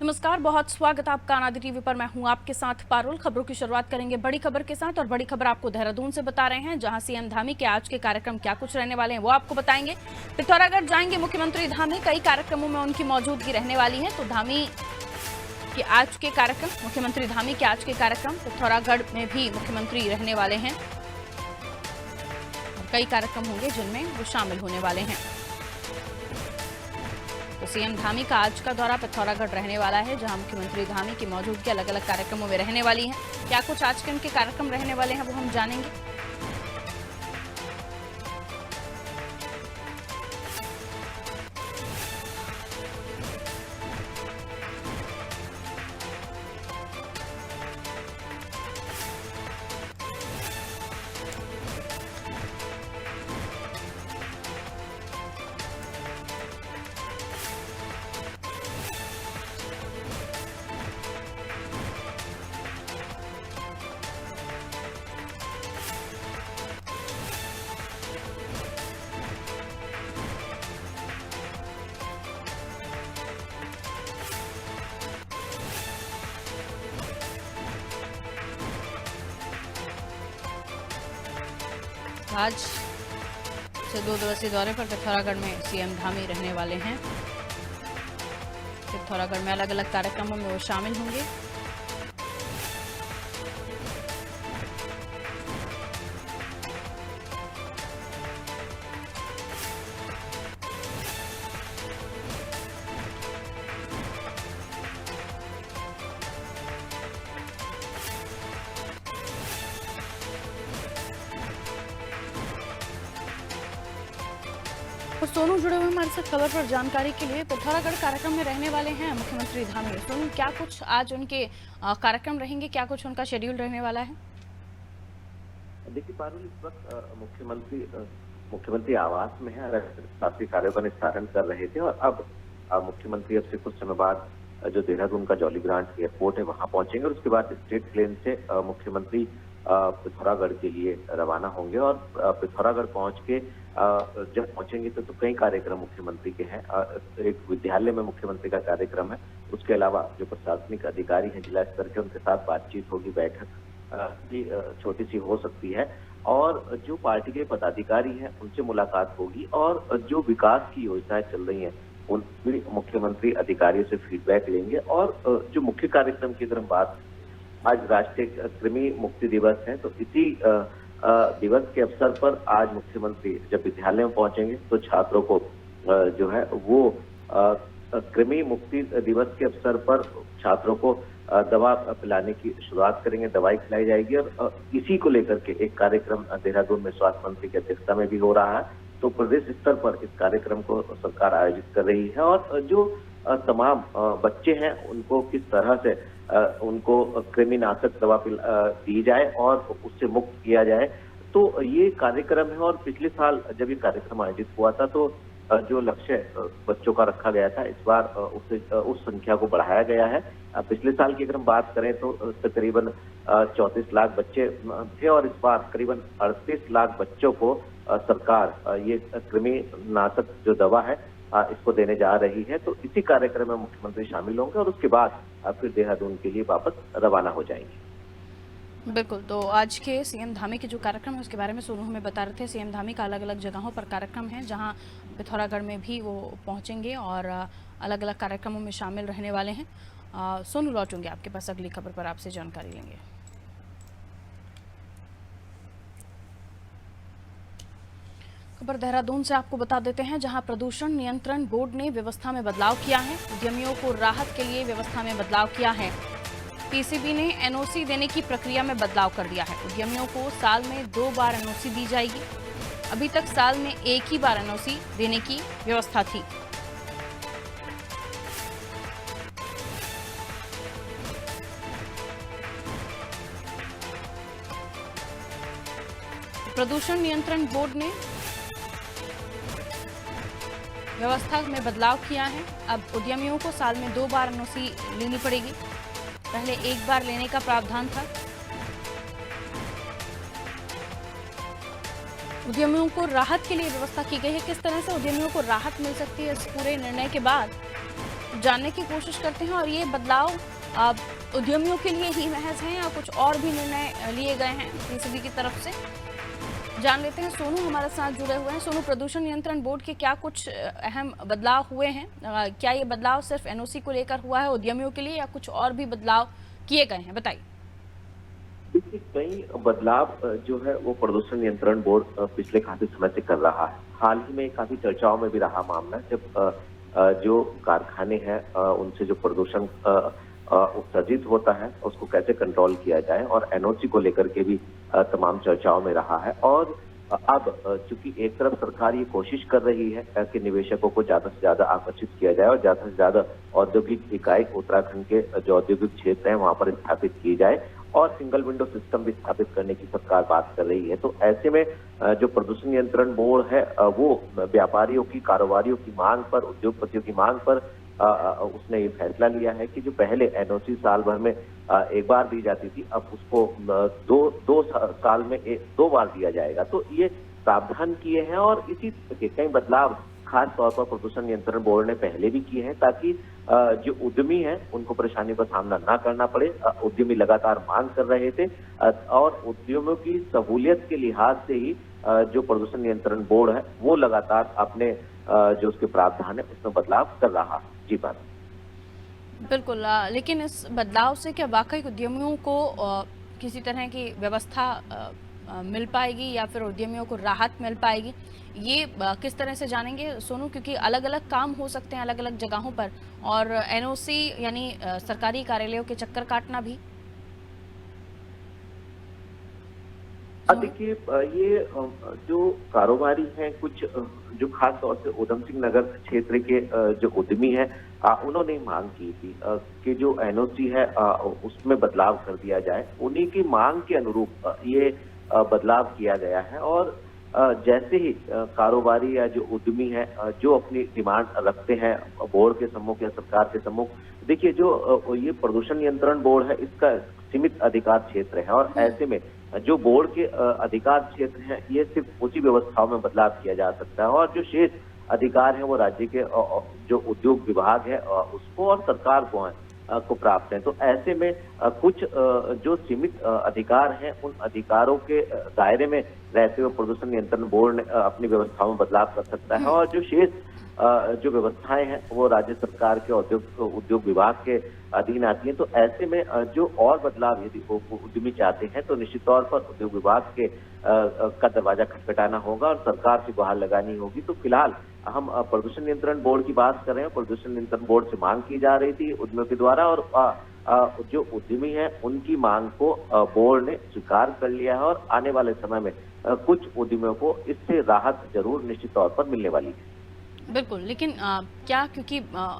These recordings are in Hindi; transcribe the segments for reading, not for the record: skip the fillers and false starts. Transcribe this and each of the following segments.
नमस्कार, बहुत स्वागत आपका अनादि टीवी पर। मैं हूं आपके साथ पारुल। खबरों की शुरुआत करेंगे बड़ी खबर के साथ और बड़ी खबर आपको देहरादून से बता रहे हैं, जहां सीएम धामी के आज के कार्यक्रम क्या कुछ रहने वाले हैं वो आपको बताएंगे। पिथौरागढ़ जाएंगे मुख्यमंत्री धामी, कई कार्यक्रमों में उनकी मौजूदगी रहने वाली है। तो धामी के आज के कार्यक्रम, मुख्यमंत्री धामी के आज के कार्यक्रम, पिथौरागढ़ में भी मुख्यमंत्री रहने वाले हैं और कई कार्यक्रम होंगे जिनमें वो शामिल होने वाले हैं। तो सीएम धामी का आज का दौरा पिथौरागढ़ रहने वाला है, जहां मुख्यमंत्री धामी की मौजूदगी अलग अलग कार्यक्रमों में रहने वाली है। क्या कुछ आज के उनके कार्यक्रम रहने वाले हैं वो हम जानेंगे। आज से 2 दिवसीय दौरे पर पिथौरागढ़ में सीएम धामी रहने वाले हैं। पिथौरागढ़ में अलग अलग कार्यक्रमों में वो शामिल होंगे। और सोनू जुड़े हुए हमारे साथ खबर पर जानकारी के लिए। पिथौरागढ़ कार्यक्रम में रहने वाले हैं मुख्यमंत्री धामी। सोनू, क्या कुछ आज उनके कार्यक्रम रहेंगे, क्या कुछ उनका शेड्यूल रहने वाला है? देखिए पारुल, इस वक्त मुख्यमंत्री आवास में है, काफी कार्यों का निस्तारण कर रहे थे और अब मुख्यमंत्री अब से कुछ समय बाद जो देहरादून का जॉली ग्रांट एयरपोर्ट है वहां पहुंचेंगे और उसके बाद स्टेट प्लेन से मुख्यमंत्री पिथौरागढ़ के लिए रवाना होंगे और पिथौरागढ़ पहुंच के जब पहुंचेंगे तो कई कार्यक्रम मुख्यमंत्री के हैं। एक विद्यालय में मुख्यमंत्री का कार्यक्रम है, उसके अलावा जो प्रशासनिक अधिकारी हैं जिला स्तर के, उनके साथ बातचीत होगी, बैठक भी छोटी सी हो सकती है और जो पार्टी के पदाधिकारी हैं उनसे मुलाकात होगी और जो विकास की योजनाएं चल रही हैं उन भी मुख्यमंत्री अधिकारियों से फीडबैक लेंगे। और जो मुख्य कार्यक्रम की अगर हम बात, आज राष्ट्रीय कृमि मुक्ति दिवस है, तो इसी दिवस के अवसर पर आज मुख्यमंत्री जब विद्यालय में पहुंचेंगे तो छात्रों को जो है वो कृमि मुक्ति दिवस के अवसर पर छात्रों को दवा पिलाने की शुरुआत करेंगे, दवाई खिलाई जाएगी और इसी को लेकर के एक कार्यक्रम देहरादून में स्वास्थ्य मंत्री की अध्यक्षता में भी हो रहा है। तो प्रदेश स्तर पर इस कार्यक्रम को सरकार आयोजित कर रही है और जो तमाम बच्चे हैं उनको किस तरह से उनको कृमिनाशक दवा दी जाए और उससे मुक्त किया जाए, तो ये कार्यक्रम है। और पिछले साल जब ये कार्यक्रम आयोजित हुआ था तो जो लक्ष्य बच्चों का रखा गया था, इस बार उस संख्या को बढ़ाया गया है। पिछले साल की अगर हम बात करें तो तकरीबन 34 लाख बच्चे थे और इस बार करीबन 38 लाख बच्चों को सरकार ये कृमिनाशक जो दवा है इसको देने जा रही है। तो इसी कार्यक्रम में मुख्यमंत्री शामिल होंगे और उसके बाद फिर देहरादून के लिए वापस रवाना हो जाएंगे। बिल्कुल, तो आज के सीएम धामी के जो कार्यक्रम है उसके बारे में सोनू हमें बता रहे थे। सीएम धामी का अलग अलग जगहों पर कार्यक्रम है, जहां पिथौरागढ़ में भी वो पहुंचेंगे और अलग अलग कार्यक्रमों में शामिल रहने वाले हैं। सोनू, लौटूंगे आपके पास अगली खबर पर, आपसे जानकारी लेंगे। खबर देहरादून से आपको बता देते हैं, जहां प्रदूषण नियंत्रण बोर्ड ने व्यवस्था में बदलाव किया है। उद्यमियों को राहत के लिए व्यवस्था में बदलाव किया है। पीसीबी ने एनओसी देने की प्रक्रिया में बदलाव कर दिया है। उद्यमियों को साल में 2 बार एनओसी दी जाएगी। अभी तक साल में 1 ही बार एनओसी देने की व्यवस्था थी। प्रदूषण नियंत्रण बोर्ड ने व्यवस्था में बदलाव किया है। अब उद्यमियों को साल में 2 बार एनओसी लेनी पड़ेगी। पहले 1 बार लेने का प्रावधान था। उद्यमियों को राहत के लिए व्यवस्था की गई है। किस तरह से उद्यमियों को राहत मिल सकती है इस पूरे निर्णय के बाद, जानने की कोशिश करते हैं और ये बदलाव उद्यमियों के लिए ही महज हैं या कुछ और भी निर्णय लिए गए हैं पीसीबी की तरफ से। जान लेते हैं, सोनू हमारे साथ जुड़े हुए हैं। सोनू, प्रदूषण नियंत्रण बोर्ड के क्या कुछ अहम बदलाव हुए हैं? क्या ये बदलाव सिर्फ एनओसी को लेकर हुआ है उद्यमियों के लिए या कुछ और भी बदलाव किए गए हैं? बताइए। देखिए, कई बदलाव जो है वो प्रदूषण नियंत्रण बोर्ड पिछले काफी समय से कर रहा है। हाल ही में काफी चर्चाओं में भी रहा मामला, जब जो कारखाने हैं उनसे जो प्रदूषण उत्सर्जित होता है उसको कैसे कंट्रोल किया जाए, और एनओसी को लेकर के भी तमाम चर्चाओं में रहा है। और अब चूंकि एक तरफ सरकार ये कोशिश कर रही है कि निवेशकों को ज्यादा से ज्यादा आकर्षित किया जाए और ज्यादा से ज्यादा औद्योगिक इकाई उत्तराखंड के जो औद्योगिक क्षेत्र है वहां पर स्थापित की जाए, और सिंगल विंडो सिस्टम भी स्थापित करने की सरकार बात कर रही है। तो ऐसे में जो प्रदूषण नियंत्रण बोर्ड है वो व्यापारियों की, कारोबारियों की मांग पर, उद्योगपतियों की मांग पर उसने ये फैसला लिया है कि जो पहले एनओसी साल भर में एक बार दी जाती थी, अब उसको दो साल में दो बार दिया जाएगा। तो ये प्रावधान किए हैं, और इसी तरह के कई बदलाव खास तौर पर प्रदूषण नियंत्रण बोर्ड ने पहले भी किए हैं, ताकि जो उद्यमी हैं उनको परेशानियों का सामना ना करना पड़े। उद्यमी लगातार मांग कर रहे थे, और उद्यमियों की सहूलियत के लिहाज से ही जो प्रदूषण नियंत्रण बोर्ड है वो लगातार अपने जो उसके प्रावधान है उसमें बदलाव कर रहा है। जी बात बिल्कुल, लेकिन इस बदलाव से क्या वाकई उद्यमियों को किसी तरह की व्यवस्था मिल पाएगी या फिर उद्यमियों को राहत मिल पाएगी? ये किस तरह से जानेंगे सोनू, क्योंकि अलग अलग काम हो सकते हैं अलग अलग जगहों पर, और एनओसी यानी सरकारी कार्यालयों के चक्कर काटना भी। देखिए, ये जो कारोबारी हैं, कुछ जो खास तौर से उधम सिंह नगर क्षेत्र के जो उद्यमी हैं, उन्होंने मांग की थी कि जो एनओसी है उसमें बदलाव कर दिया जाए। उन्हीं की मांग के अनुरूप ये बदलाव किया गया है, और जैसे ही कारोबारी या जो उद्यमी है जो अपनी डिमांड रखते हैं बोर्ड के सम्मुख या सरकार के सम्मुख, देखिए जो ये प्रदूषण नियंत्रण बोर्ड है इसका सीमित अधिकार क्षेत्र है, और ऐसे में जो बोर्ड के अधिकार क्षेत्र हैं ये सिर्फ उसी व्यवस्थाओं में बदलाव किया जा सकता है, और जो शेष अधिकार है वो राज्य के जो उद्योग विभाग है उसको और सरकार को प्राप्त है। तो ऐसे में कुछ जो सीमित अधिकार हैं उन अधिकारों के दायरे में रहते हुए प्रदूषण नियंत्रण बोर्ड ने अपनी व्यवस्थाओं में बदलाव कर सकता है, और जो शेष जो व्यवस्थाएं हैं वो राज्य सरकार के उद्योग विभाग के अधीन आती हैं। तो ऐसे में जो और बदलाव यदि उद्यमी चाहते हैं तो निश्चित तौर पर उद्योग विभाग के का दरवाजा खटखटाना होगा और सरकार से गुहार लगानी होगी। तो फिलहाल हम प्रदूषण नियंत्रण बोर्ड की बात कर रहे हैं। प्रदूषण नियंत्रण बोर्ड से मांग की जा रही थी उद्यमियों के द्वारा, और जो उद्यमी है उनकी मांग को बोर्ड ने स्वीकार कर लिया है, और आने वाले समय में कुछ उद्यमियों को इससे राहत जरूर निश्चित तौर पर मिलने वाली है। बिल्कुल, लेकिन क्या क्योंकि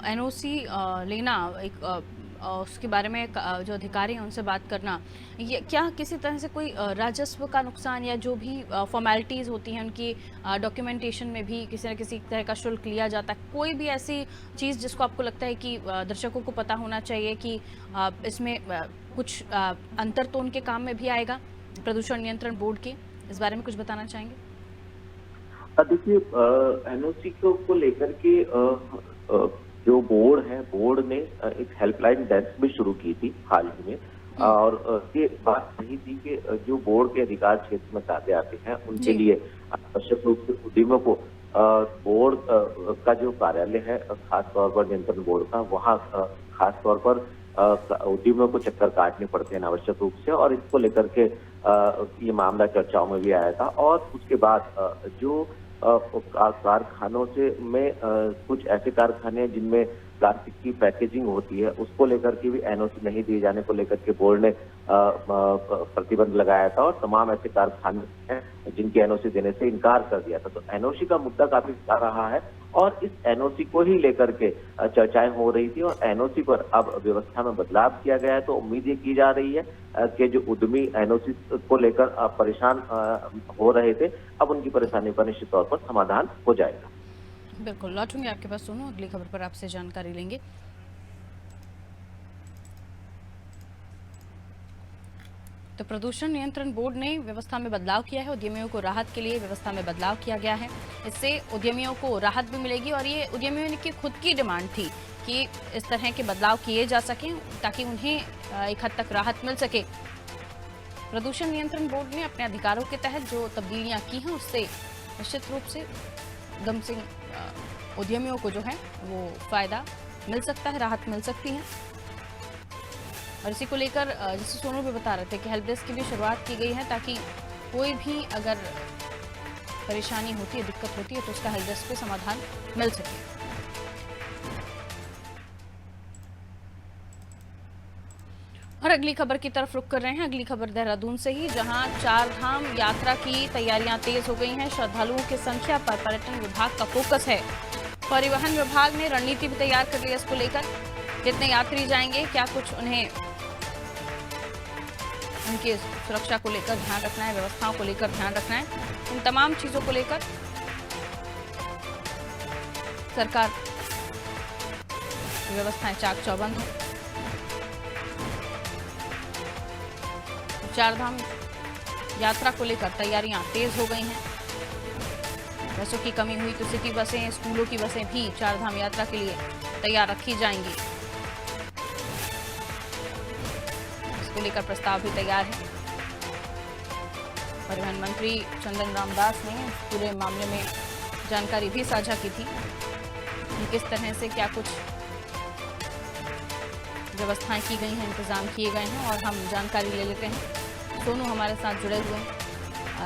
एनओसी लेना एक उसके बारे में जो अधिकारी हैं उनसे बात करना, ये क्या किसी तरह से कोई राजस्व का नुकसान या जो भी फॉर्मेलिटीज़ होती हैं उनकी डॉक्यूमेंटेशन में भी किसी न किसी तरह का शुल्क लिया जाता है? कोई भी ऐसी चीज़ जिसको आपको लगता है कि दर्शकों को पता होना चाहिए कि इसमें कुछ अंतर तो उनके काम में भी आएगा प्रदूषण नियंत्रण बोर्ड के, इस बारे में कुछ बताना चाहेंगे? देखिए, एनओसी को लेकर के जो बोर्ड है, बोर्ड ने एक हेल्पलाइन डेस्क भी शुरू की थी हाल ही में, और ये बात सही थी कि जो बोर्ड के अधिकार क्षेत्र में काटे आते हैं उनके लिए आवश्यक रूप से उद्यमियों को बोर्ड का जो कार्यालय है खास तौर पर नियंत्रण बोर्ड का, वहाँ खास तौर पर उद्यमियों को चक्कर काटने पड़ते हैं अनावश्यक रूप से, और इसको लेकर के ये मामला चर्चाओं में भी आया था। और उसके बाद जो कारखानों से में कुछ ऐसे कारखाने हैं जिनमें प्लास्टिक की पैकेजिंग होती है, उसको लेकर के भी एनओसी नहीं दिए जाने को लेकर के बोर्ड ने प्रतिबंध लगाया था, और तमाम ऐसे कारखाने हैं जिनके एनओसी देने से इनकार कर दिया था। तो एनओसी का मुद्दा काफी आ रहा है, और इस एनओसी को ही लेकर के चर्चाएं हो रही थी, और एनओसी पर अब व्यवस्था में बदलाव किया गया है। तो उम्मीद ये की जा रही है कि जो उद्यमी एनओसी को लेकर परेशान हो रहे थे, अब उनकी परेशानी का निश्चित तौर पर समाधान हो जाएगा। बिल्कुल, लौटूंगे आपके पास सोनू, अगली खबर पर आपसे जानकारी लेंगे। तो प्रदूषण नियंत्रण बोर्ड ने व्यवस्था में बदलाव किया है, उद्यमियों को राहत के लिए व्यवस्था में बदलाव किया गया है। इससे उद्यमियों को राहत भी मिलेगी, और ये उद्यमियों की खुद की डिमांड थी कि इस तरह के बदलाव किए जा सकें ताकि उन्हें एक हद तक राहत मिल सके। प्रदूषण नियंत्रण बोर्ड ने अपने अधिकारों के तहत जो तब्दीलियां की हैं उससे निश्चित रूप से उद्यम सिंह उद्यमियों को जो है वो फायदा मिल सकता है, राहत मिल सकती है। और इसी को लेकर जैसे सोनू भी बता रहे थे कि हेल्प डेस्क की भी शुरुआत की गई है ताकि कोई भी अगर परेशानी होती है, दिक्कत होती है तो उसका हेल्प डेस्क पे समाधान मिल सके। और अगली खबर की तरफ रुख कर रहे हैं। अगली खबर देहरादून से ही, जहां चार धाम यात्रा की तैयारियां तेज हो गई हैं। श्रद्धालुओं की संख्या पर पर्यटन विभाग का फोकस है। परिवहन विभाग ने रणनीति भी तैयार कर ली है इसको लेकर। कितने यात्री जाएंगे, क्या कुछ उन्हें उनकी सुरक्षा को लेकर ध्यान रखना है, व्यवस्थाओं को लेकर ध्यान रखना है, इन तमाम चीजों को लेकर सरकार व्यवस्थाएं चाक चौबंद है। चारधाम यात्रा को लेकर तैयारियां तेज हो गई हैं। बसों की कमी हुई तो सिटी बसें, स्कूलों की बसें भी चारधाम यात्रा के लिए तैयार रखी जाएंगी। इसको लेकर प्रस्ताव भी तैयार है। परिवहन मंत्री चंदन रामदास ने पूरे मामले में जानकारी भी साझा की थी कि किस तरह से क्या कुछ व्यवस्थाएं की गई हैं, इंतजाम किए गए हैं। और हम जानकारी ले लेते हैं, सोनू हमारे साथ जुड़े हुए हैं।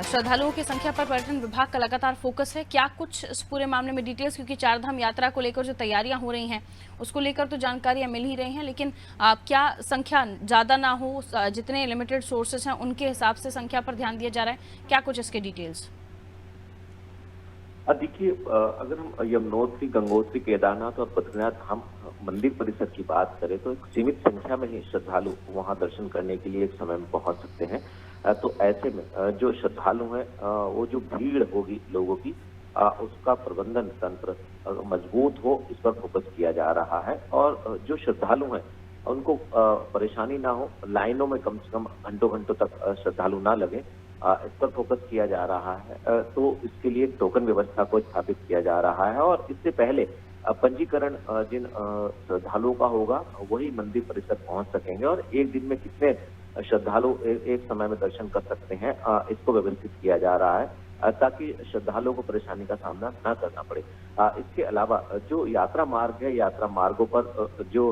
श्रद्धालुओं की संख्या पर पर्यटन विभाग का लगातार फोकस है। क्या कुछ इस पूरे मामले में डिटेल्स, क्योंकि चारधाम यात्रा को लेकर जो तैयारियां हो रही हैं उसको लेकर तो जानकारियां मिल ही रही हैं, लेकिन क्या संख्या ज़्यादा ना हो, जितने लिमिटेड सोर्सेज हैं उनके हिसाब से संख्या पर ध्यान दिया जा रहा है, क्या कुछ इसके डिटेल्स? देखिए, अगर हम यमुनोत्री, गंगोत्री, केदारनाथ और बद्रीनाथ धाम मंदिर परिसर की बात करें तो एक सीमित संख्या में ही श्रद्धालु वहां दर्शन करने के लिए एक समय में पहुंच सकते हैं। तो ऐसे में जो श्रद्धालु हैं, वो जो भीड़ होगी लोगों की, उसका प्रबंधन तंत्र मजबूत हो, इस पर फोकस किया जा रहा है। और जो श्रद्धालु हैं उनको परेशानी ना हो, लाइनों में कम से कम घंटों घंटों तक श्रद्धालु ना लगे, इस पर फोकस किया जा रहा है। तो इसके लिए टोकन व्यवस्था को स्थापित किया जा रहा है। और इससे पहले पंजीकरण जिन श्रद्धालुओं का होगा वही मंदिर परिसर पहुंच सकेंगे। और एक दिन में कितने श्रद्धालु एक समय में दर्शन कर सकते हैं, इसको व्यवस्थित किया जा रहा है ताकि श्रद्धालुओं को परेशानी का सामना न करना पड़े। इसके अलावा जो यात्रा मार्ग है, यात्रा मार्गों पर जो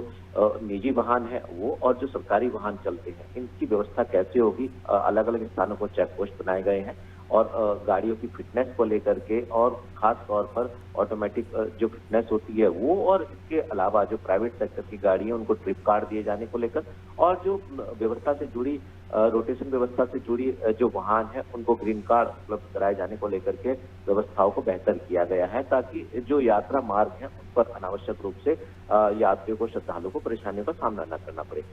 निजी वाहन है वो और जो सरकारी वाहन चलते हैं, इनकी व्यवस्था कैसे होगी। अलग अलग स्थानों पर चेक पोस्ट बनाए गए हैं और गाड़ियों की फिटनेस को लेकर के, और खास तौर पर ऑटोमेटिक जो फिटनेस होती है वो, और इसके अलावा जो प्राइवेट सेक्टर की गाड़ी है उनको ट्रिप कार्ड दिए जाने को लेकर, और जो व्यवस्था से जुड़ी रोटेशन व्यवस्था से जुड़ी जो वाहन है उनको ग्रीन कार्ड उपलब्ध कराए जाने को लेकर के व्यवस्थाओं को बेहतर किया गया है ताकि जो यात्रा मार्ग है उन पर अनावश्यक रूप से यात्रियों को, श्रद्धालुओं को परेशानियों का सामना न करना पड़े।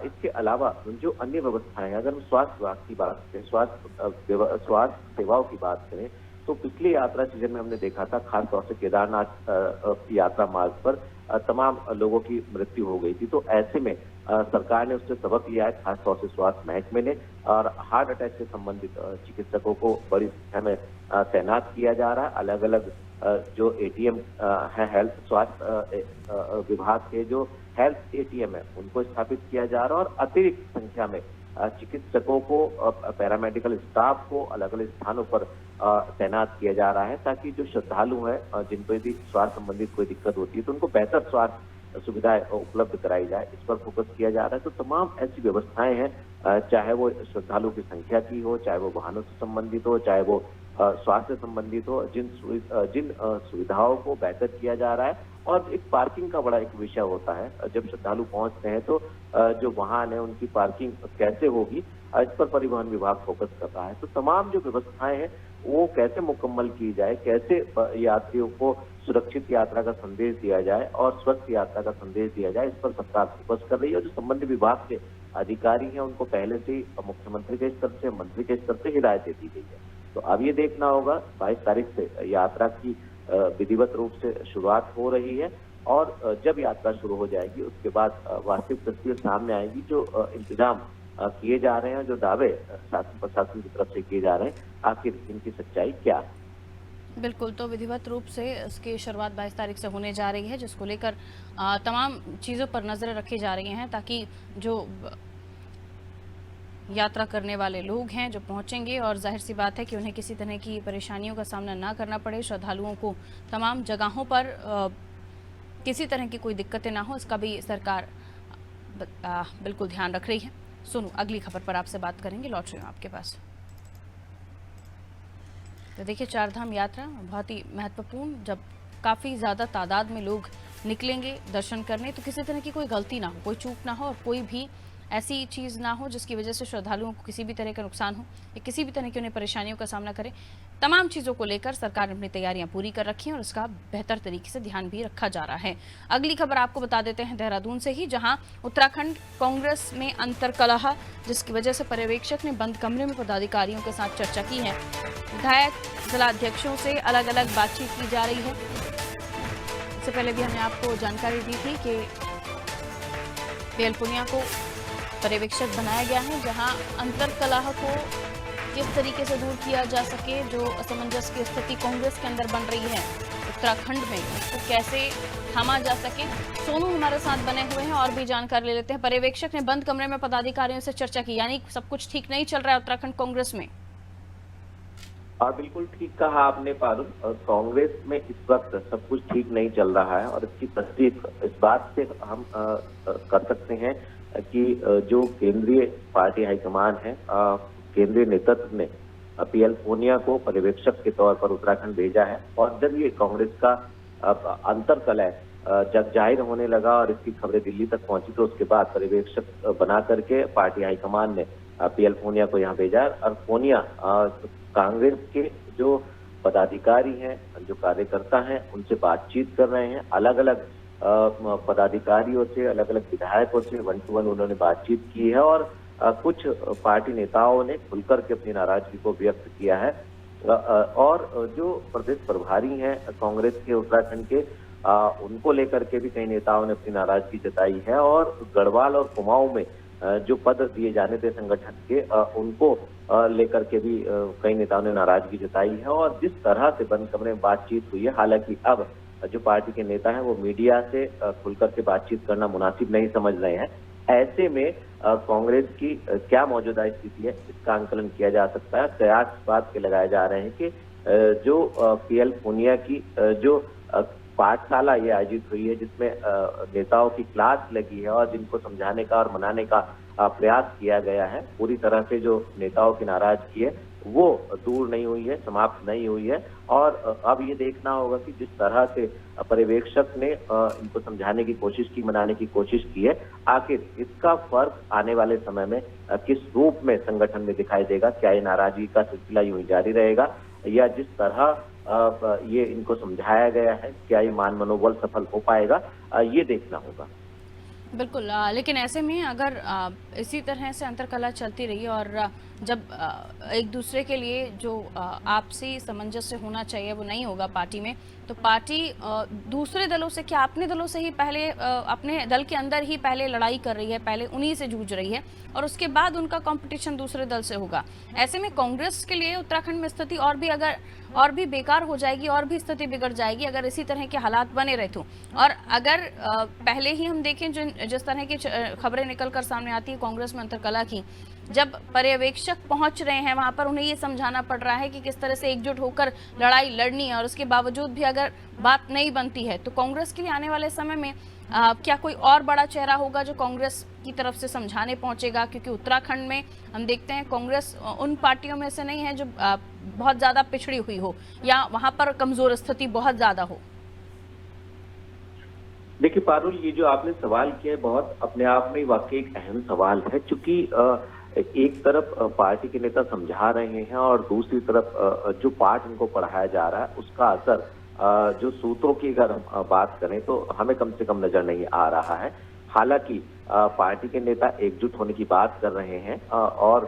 इसके अलावा जो अन्य व्यवस्थाएं, अगर हम स्वास्थ्य विभाग की बात करें, स्वास्थ्य सेवाओं की बात करें, तो पिछली यात्रा सीजन में हमने देखा था खास तौर से केदारनाथ यात्रा मार्ग पर तमाम लोगों की मृत्यु हो गई थी। तो ऐसे में सरकार ने उससे सबक लिया है, खास तौर से स्वास्थ्य महकमे ने, और हार्ट अटैक से संबंधित चिकित्सकों को बड़ी संख्या में तैनात किया जा रहा है। अलग अलग जो एटीएम है, हेल्थ स्वास्थ्य विभाग के जो हेल्थ एटीएम है उनको स्थापित किया जा रहा है। और अतिरिक्त संख्या में चिकित्सकों को, पैरामेडिकल स्टाफ को अलग अलग स्थानों पर तैनात किया जा रहा है ताकि जो श्रद्धालु हैं जिनको यदि स्वास्थ्य संबंधित कोई दिक्कत होती है तो उनको बेहतर स्वास्थ्य सुविधाएं उपलब्ध कराई जाए, इस पर फोकस किया जा रहा है। तो तमाम ऐसी व्यवस्थाएं हैं, चाहे वो श्रद्धालुओं की संख्या की हो, चाहे वो वाहनों से संबंधित हो, चाहे वो स्वास्थ्य संबंधित हो, जिन सुविधाओं को बेहतर किया जा रहा है। और एक पार्किंग का बड़ा एक विषय होता है, जब श्रद्धालु पहुंचते हैं तो जो वाहन है उनकी पार्किंग कैसे होगी, इस पर परिवहन विभाग फोकस कर रहा है। तो तमाम जो व्यवस्थाएं हैं वो कैसे मुकम्मल की जाए, कैसे यात्रियों को सुरक्षित यात्रा का संदेश दिया जाए और स्वस्थ यात्रा का संदेश दिया जाए, इस पर सरकार फोकस कर रही है। और जो संबंधित विभाग के अधिकारी हैं उनको पहले से ही मुख्यमंत्री के स्तर से, मंत्री के स्तर से हिदायतें दी गई है। तो अब ये देखना होगा, 22 तारीख से यात्रा की विधिवत रूप से शुरुआत हो रही है और जब यात्रा शुरू हो जाएगी उसके बाद वास्तविक तस्वीर सामने आएगी। जो इंतजाम किए जा रहे हैं, जो दावे शासन प्रशासन की तरफ से किए जा रहे हैं, आखिर इनकी सच्चाई क्या है। बिल्कुल, तो विधिवत रूप से इसकी शुरुआत 22 तारीख से होने जा रही है, जिसको लेकर तमाम चीज़ों पर नज़रें रखी जा रही हैं, ताकि जो यात्रा करने वाले लोग हैं जो पहुंचेंगे, और जाहिर सी बात है कि उन्हें किसी तरह की परेशानियों का सामना ना करना पड़े, श्रद्धालुओं को तमाम जगहों पर किसी तरह की कोई दिक्कतें ना हो, इसका भी सरकार बिल्कुल ध्यान रख रही है। सुनो, अगली खबर पर आपसे बात करेंगे, लौट रही हूँ आपके पास। तो देखिए, चारधाम यात्रा बहुत ही महत्वपूर्ण, जब काफ़ी ज़्यादा तादाद में लोग निकलेंगे दर्शन करने, तो किसी तरह की कोई गलती ना हो, कोई चूक ना हो, और कोई भी ऐसी चीज़ ना हो जिसकी वजह से श्रद्धालुओं को किसी भी तरह का नुकसान हो या किसी भी तरह की उन्हें परेशानियों का सामना करें। तमाम चीज़ों को लेकर सरकार ने अपनी तैयारियां पूरी कर रखी हैं और इसका बेहतर तरीके से ध्यान भी रखा जा रहा है। अगली खबर आपको बता देते हैं देहरादून से ही, जहां उत्तराखंड कांग्रेस में अंतर्कलह, जिसकी वजह से पर्यवेक्षक ने बंद कमरे में पदाधिकारियों के साथ चर्चा की है। विधायक, जिलाध्यक्षों से अलग अलग बातचीत की जा रही है। इससे पहले भी हमने आपको जानकारी दी थी कि पीएल पुनिया को पर्यवेक्षक बनाया गया है, जहां अंतर्कलह को किस तरीके से दूर किया जा सके, जो असमंजस की स्थिति कांग्रेस के अंदर बन रही है उत्तराखंड में, उसको कैसे थामा जा सके। सोनू हमारे साथ बने हुए हैं और भी जानकारी ले लेते हैं। पर्यवेक्षक ने बंद कमरे में पदाधिकारियों से चर्चा की, यानी सब कुछ ठीक नहीं चल रहा है उत्तराखंड कांग्रेस में। बिल्कुल ठीक कहा आपने पारुल। कांग्रेस में इस वक्त सब कुछ ठीक नहीं चल रहा है, और इसकी तस्दीक इस बात से हम कर सकते हैं कि जो केंद्रीय पार्टी हाईकमान है, केंद्रीय नेतृत्व ने पीएल पूनिया को पर्यवेक्षक के तौर पर उत्तराखंड भेजा है। और जब ये कांग्रेस का अंतर्कलह जग जाहिर होने लगा और इसकी खबरें दिल्ली तक पहुंची, तो उसके बाद पर्यवेक्षक बना करके पार्टी हाईकमान ने पीएल पूनिया को यहाँ भेजा। और पूनिया कांग्रेस के जो पदाधिकारी हैं, जो कार्यकर्ता हैं, उनसे बातचीत कर रहे हैं। अलग अलग पदाधिकारियों से, अलग अलग विधायकों से 1-to-1 उन्होंने बातचीत की है, और कुछ पार्टी नेताओं ने खुलकर के अपनी नाराजगी को व्यक्त किया है। और जो प्रदेश प्रभारी हैं कांग्रेस के उत्तराखंड के, उनको लेकर के भी कई नेताओं ने अपनी नाराजगी जताई है। और गढ़वाल और कुमाऊं में जो पद दिए जाने थे संगठन के, उनको लेकर के भी कई नेताओं ने नाराजगी जताई है। और जिस तरह से बंद कमरे में बातचीत हुई है, हालांकि अब जो पार्टी के नेता हैं वो मीडिया से खुलकर के बातचीत करना मुनासिब नहीं समझ रहे हैं। ऐसे में कांग्रेस की क्या मौजूदा स्थिति है, इसका आंकलन किया जा सकता है। कयास इस बात के लगाए जा रहे हैं कि जो पीएल पूनिया की जो पाठशाला ये आयोजित हुई है, जिसमें नेताओं की क्लास लगी है और जिनको समझाने का और मनाने का प्रयास किया गया है, पूरी तरह से जो नेताओं की नाराजगी है वो दूर नहीं हुई है, समाप्त नहीं हुई है। और अब ये देखना होगा कि जिस तरह से पर्यवेक्षक ने इनको समझाने की कोशिश की, मनाने की कोशिश की है, आखिर इसका फर्क आने वाले समय में किस रूप में संगठन में दिखाई देगा। क्या ये नाराजगी का सिलसिला यूं ही जारी रहेगा, या जिस तरह ये इनको समझाया गया है, क्या ये मान मनोबल सफल हो पाएगा, ये देखना होगा। बिल्कुल, लेकिन ऐसे में अगर इसी तरह से अंतर्कलह चलती रही और जब एक दूसरे के लिए जो आपसी सामंजस्य होना चाहिए वो नहीं होगा पार्टी में, तो पार्टी दूसरे दलों से, क्या अपने दलों से ही पहले, अपने दल के अंदर ही पहले लड़ाई कर रही है, पहले उन्हीं से जूझ रही है और उसके बाद उनका कंपटीशन दूसरे दल से होगा। ऐसे में कांग्रेस के लिए उत्तराखंड में स्थिति और भी बेकार हो जाएगी, और भी स्थिति बिगड़ जाएगी अगर इसी तरह के हालात बने रहे तो। और अगर पहले ही हम देखें जिस तरह की खबरें निकलकर सामने आती है कांग्रेस में अंतर्कलह की, जब पर्यवेक्षक पहुंच रहे हैं वहां पर, उन्हें ये समझाना पड़ रहा है कि किस तरह से एकजुट होकर लड़ाई लड़नी है, और उसके बावजूद भी अगर बात नहीं बनती है, तो कांग्रेस के लिए आने वाले समय में क्या कोई और बड़ा चेहरा होगा जो कांग्रेस की तरफ से समझाने पहुंचेगा? क्योंकि उत्तराखंड में हम देखते हैं कांग्रेस उन पार्टियों में से नहीं है जो बहुत ज्यादा पिछड़ी हुई हो या वहां पर कमजोर स्थिति बहुत ज्यादा हो। देखिए पारुल, ये जो आपने सवाल किया है बहुत अपने आप में वाकई एक अहम सवाल है, क्योंकि एक तरफ पार्टी के नेता समझा रहे हैं और दूसरी तरफ जो पाठ इनको पढ़ाया जा रहा है उसका असर जो सूत्रों की अगर हम बात करें तो हमें कम से कम नजर नहीं आ रहा है। हालांकि पार्टी के नेता एकजुट होने की बात कर रहे हैं और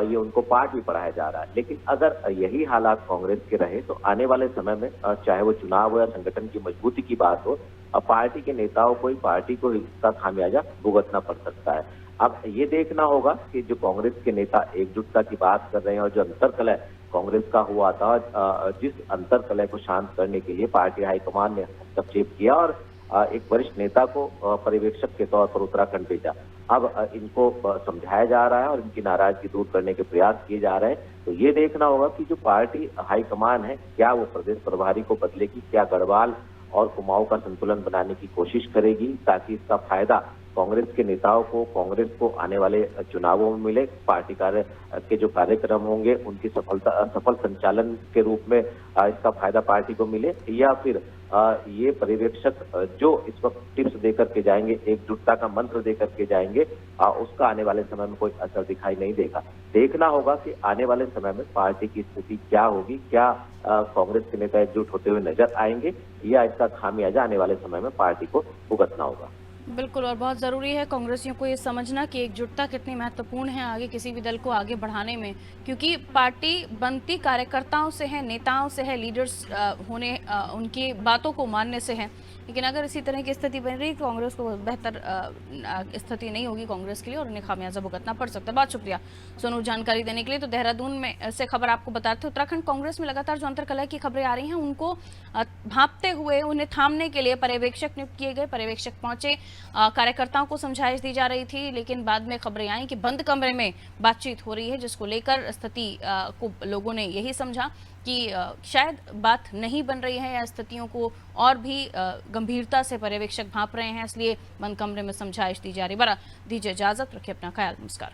ये उनको पाठ भी पढ़ाया जा रहा है, लेकिन अगर यही हालात कांग्रेस के रहे तो आने वाले समय में चाहे वो चुनाव हो या संगठन की मजबूती की बात हो, पार्टी के नेताओं को ही पार्टी को इसका खामियाजा भुगतना पड़ सकता है। अब ये देखना होगा कि जो कांग्रेस के नेता एकजुटता की बात कर रहे हैं और जो अंतर्कलह कांग्रेस का हुआ था, जिस अंतर कलह को शांत करने के लिए पार्टी हाईकमान ने हस्तक्षेप किया और एक वरिष्ठ नेता को पर्यवेक्षक के तौर पर उत्तराखंड भेजा। अब इनको समझाया जा रहा है और इनकी नाराजगी दूर करने के प्रयास किए जा रहे हैं। तो ये देखना होगा कि जो पार्टी हाईकमान है, क्या वो प्रदेश प्रभारी को बदलेगी, क्या गढ़वाल और कुमाऊं का संतुलन बनाने की कोशिश करेगी, ताकि इसका फायदा कांग्रेस के नेताओं को, कांग्रेस को आने वाले चुनावों में मिले। पार्टी कार्य के जो कार्यक्रम होंगे उनकी सफल संचालन के रूप में इसका फायदा पार्टी को मिले, या फिर ये पर्यवेक्षक जो इस वक्त टिप्स देकर के जाएंगे, एकजुटता का मंत्र देकर के जाएंगे, उसका आने वाले समय में कोई असर दिखाई नहीं देगा। देखना होगा कि आने वाले समय में पार्टी की स्थिति क्या होगी, क्या कांग्रेस के नेता एकजुट होते हुए नजर आएंगे, या इसका खामियाजा आने वाले समय में पार्टी को भुगतना होगा। बिल्कुल, और बहुत ज़रूरी है कांग्रेसियों को ये समझना कि एकजुटता कितनी महत्वपूर्ण है आगे किसी भी दल को आगे बढ़ाने में, क्योंकि पार्टी बनती कार्यकर्ताओं से है, नेताओं से है, लीडर्स होने उनकी बातों को मानने से है। लेकिन अगर इसी तरह की स्थिति बन रही तो कांग्रेस को बेहतर स्थिति नहीं होगी कांग्रेस के लिए, और उन्हें खामियाजा भुगतना पड़ सकता है। बहुत शुक्रिया सोनू जानकारी देने के लिए। तो देहरादून में से खबर आपको बताते थे, उत्तराखंड कांग्रेस में लगातार जो अंतर्कलह की खबरें आ रही हैं उनको भांपते हुए उन्हें थामने के लिए पर्यवेक्षक नियुक्त किए गए। पर्यवेक्षक पहुंचे, कार्यकर्ताओं को समझाइश दी जा रही थी, लेकिन बाद में खबरें आई कि बंद कमरे में बातचीत हो रही है, जिसको लेकर स्थिति को लोगों ने यही समझा कि शायद बात नहीं बन रही है या स्थितियों को और भी गंभीरता से पर्यवेक्षक भांप रहे हैं, इसलिए बंद कमरे में समझाइश दी जा रही। बड़ा दीजिए इजाजत, रखिए अपना ख्याल, नमस्कार।